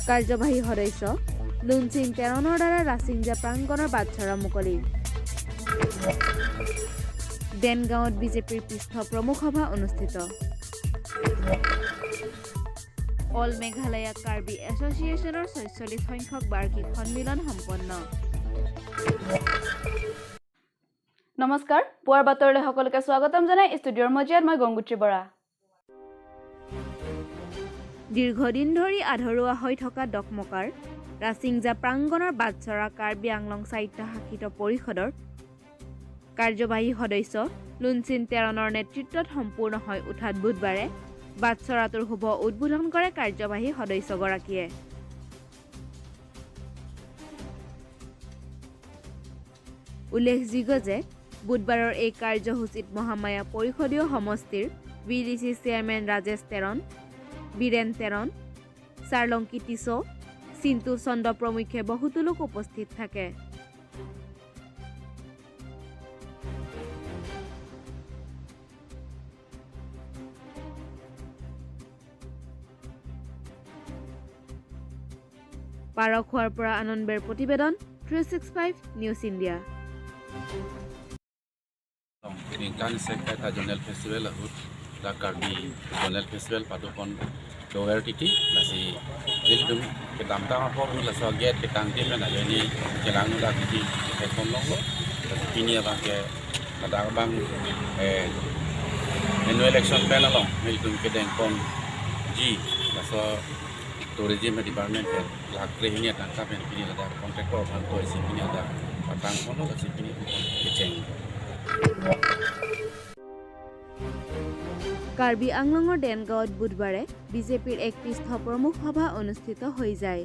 কাৰ্যবাহী সদস্য লুনচিং তেৰণৰ দ্বাৰা ৰাছিংজা প্ৰাংগণৰ বাটচৰা মুকলি দেনগাঁৱত বিজেপিৰ পৃষ্ঠ প্ৰমুখ সভা অনুষ্ঠিত অল মেঘালয়া কাৰ্বি এছ'চিয়েশ্যনৰ ৪৬ সংখ্যক বাৰ্ষিক সন্মিলন সম্পন্ন নমস্কাৰ পুৱাৰ বাতৰিলৈ সকলোকে স্বাগতম জনাই ষ্টুডিঅ'ৰ মজিয়াত মই গংগুত্ৰী বৰা দীৰ্ঘদিন ধৰি আধৰুৱা হৈ থকা ডকমকাৰ ৰাছিংজা প্ৰাংগণৰ বাটচৰা কাৰ্বি আংলং সাহিত্য শাসিত পৰিষদৰ কাৰ্যবাহী সদস্য লুনচিন তেৰণৰ নেতৃত্বত সম্পূৰ্ণ হৈ উঠাত বুধবাৰে বাটচৰাটোৰ শুভ উদ্বোধন কৰে কাৰ্যবাহী সদস্যগৰাকীয়ে উল্লেখযোগ্য যে বুধবাৰৰ এই কাৰ্যসূচীত মহামায়া পৰিষদীয় সমষ্টিৰ বিডিচি চেয়াৰমেন ৰাজেশ তেৰণ বীৰেন তেৰণ চাৰলংকি টিছ চিন্তু চন্দ্ৰ প্ৰমুখ্যে বহুতো লোক উপস্থিত থাকে পাৰখোৱাৰ পৰা আনন্দৰ প্ৰতিবেদন 365 news India Kan sekretar Jonel Festival lahut da Karbi Jonel Festival padukon lower titi nasi dilum ke damta apa pun la so get ke tangti mena yani kelang da titi ke komong lo ini abang ke ada abang annual election panel lo miltum ke dengkon ji la so tourism department ke lakre ini tangka pen kini ada contractor ban to sini ada patang kono la sini ke cheng Karbi আংলঙৰ দেনগাঁৱত বুধবাৰে বিজেপিৰ এক পৃষ্ঠ প্ৰমুখ সভা অনুষ্ঠিত হৈ যায়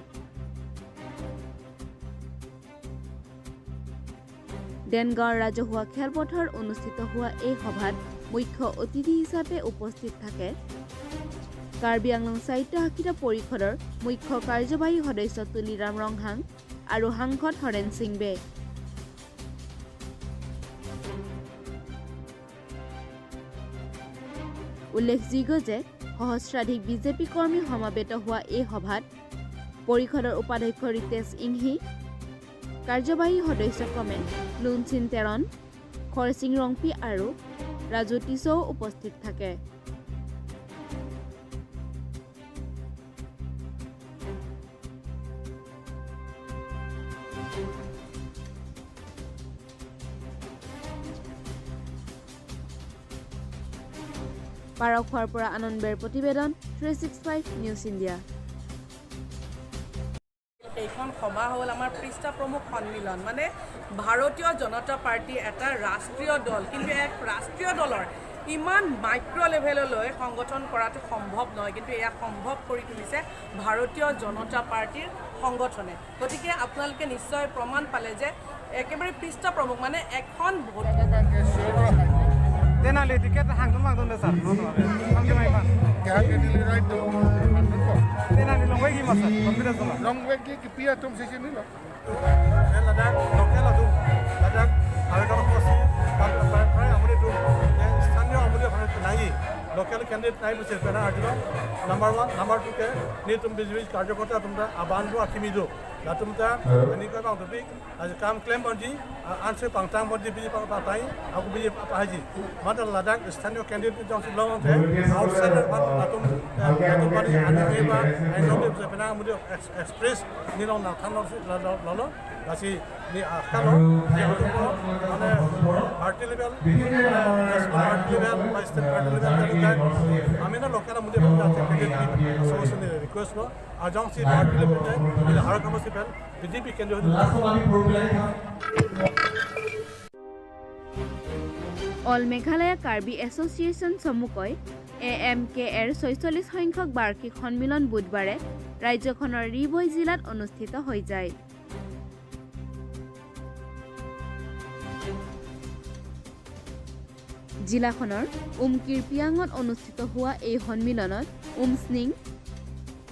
দেনগাঁৱৰ ৰাজহুৱা খেলপথাৰত অনুষ্ঠিত হোৱা এই সভাত মুখ্য অতিথি হিচাপে উপস্থিত থাকে কাৰ্বি আংলং সাহিত্য শাসিত পৰিষদৰ মুখ্য কাৰ্যবাহী সদস্য তুলিৰাম ৰংহাং আৰু সাংসদ হৰেণ সিং বে উল্লেখযোগ্য যে সহস্ৰাধিক বিজেপি কৰ্মী সমাবেত হোৱা এই সভাত পৰিষদৰ উপাধ্যক্ষ ৰিতেশ ইংহি কাৰ্যবাহী সদস্য ক্ৰমে লুনচিন তেৰণ খৰচিং ৰংপি আৰু ৰাজু টিছও উপস্থিত থাকে পাৰখোৱাৰ পৰা আনন্দৰ প্ৰতিবেদন 365 নিউজ ইণ্ডিয়া এইখন সভা হ'ল আমাৰ পৃষ্ঠ প্ৰমুখ সন্মিলন মানে ভাৰতীয় জনতা পাৰ্টি এটা ৰাষ্ট্ৰীয় দল কিন্তু এক ৰাষ্ট্ৰীয় দলৰ ইমান মাইক্ৰ লেভেললৈ সংগঠন কৰাটো সম্ভৱ নহয় কিন্তু এয়া সম্ভৱ কৰি তুলিছে ভাৰতীয় জনতা পাৰ্টিৰ সংগঠনে গতিকে আপোনালোকে নিশ্চয় প্ৰমাণ পালে যে একেবাৰে পৃষ্ঠ প্ৰমুখ মানে এখন Denali tiket hangdum besar. Hangdum apa? Kaya dili right to Denali longway ki masa. Confidence dong. long way ki pia tum sisi ni lo. Ladak, lokal adu. Ladak, ada kalau posi. Kalau try amri tu. Sthanyo amri harus nahi. Local candidate nahi bersih. Pernah ada number 1, number 2 ke. Ni tum bisnis kerja kota tum dah abandu akimido. Latum ta ini kan bang topik. Aja kam claim banji. Answer pangtang banji biji pangtai. Aku biji apa haji. Mata Ladak sthanyo candidate jang si lawan te. Outsider ban latum latum bani ane eba. I know that pernah amri express ni lawan nakhan lalu. Kasi ni kalau ni aku mana party level, party level, state party level kan. Kami na lokal muda pun ada candidate association ni request lo. Ajang si party level ni, ini harap kamu si pen, BJP candidate. All Meghalaya Karbi association চমুকৈ AMKৰ ৪৬ সংখ্যক বাৰ্ষিক সন্মিলন বুধবাৰে ৰাজ্যখনৰ ৰিবৈ জিলাত অনুষ্ঠিত হৈ যায় জিলাখনৰ উমকিৰপিয়াঙত অনুষ্ঠিত হোৱা এই সন্মিলনত উমস্নিং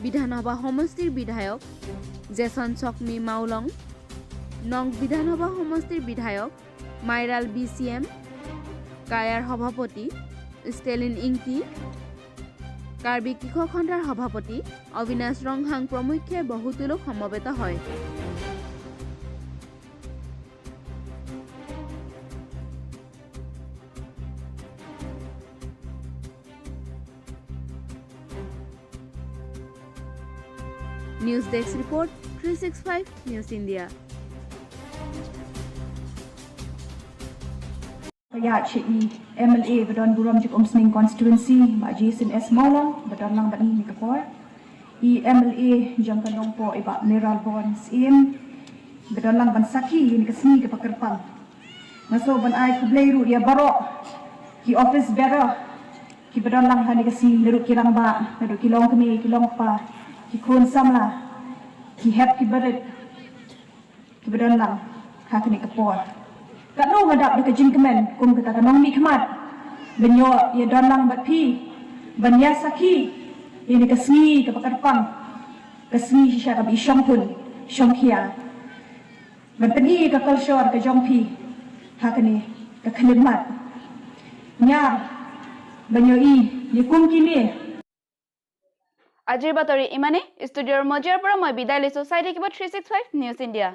বিধানসভা সমষ্টিৰ বিধায়ক জেছন চকমি মাউলং নং বিধানসভা সমষ্টিৰ বিধায়ক মাইৰাল BCM কায়াৰ সভাপতি ষ্টেলিন ইংটি কাৰ্বি কৃষক সন্থাৰ সভাপতি অবিনাশ ৰংহাং প্ৰমুখ্যে বহুতো লোক সমবেত হয়। News desk report 365 news India. Kaya CI MLA Badon Buram Jik Omsning Constituency Mbak Jason S. Maulang Badon Lang Bat Ni Kapor I MLA Jang Kanong Po Iba Miral Bon Sim Badon Lang Ban Saki Ini Kesni ke Pakerpang Maso Ban Ai Kubleiru Ia Barok Ki Office Bearer Ki Badon Lang Hani Kesni Leruk Kirang Ba Leruk Kilong Kemi Kilong Pa Ki Kun Samla Ki Hep Ki Berit Ki Badon Lang Hakini Kapor Kat no hadap dekat jingkemen kum kata kanong ni kemat benyo ya dalang bat pi banya saki ini kesni ke pakarpang kesni shisha ka bi pun kia ban peni ka kalshor ka jongpi hakani ka khalimat nya benyo i ni kum kini আজিৰ বাতৰি ইমানে ষ্টুডিঅ'ৰ মজিয়াৰ পৰা মই বিদায় লৈছো চাই থাকিব 365 নিউজ ইণ্ডিয়া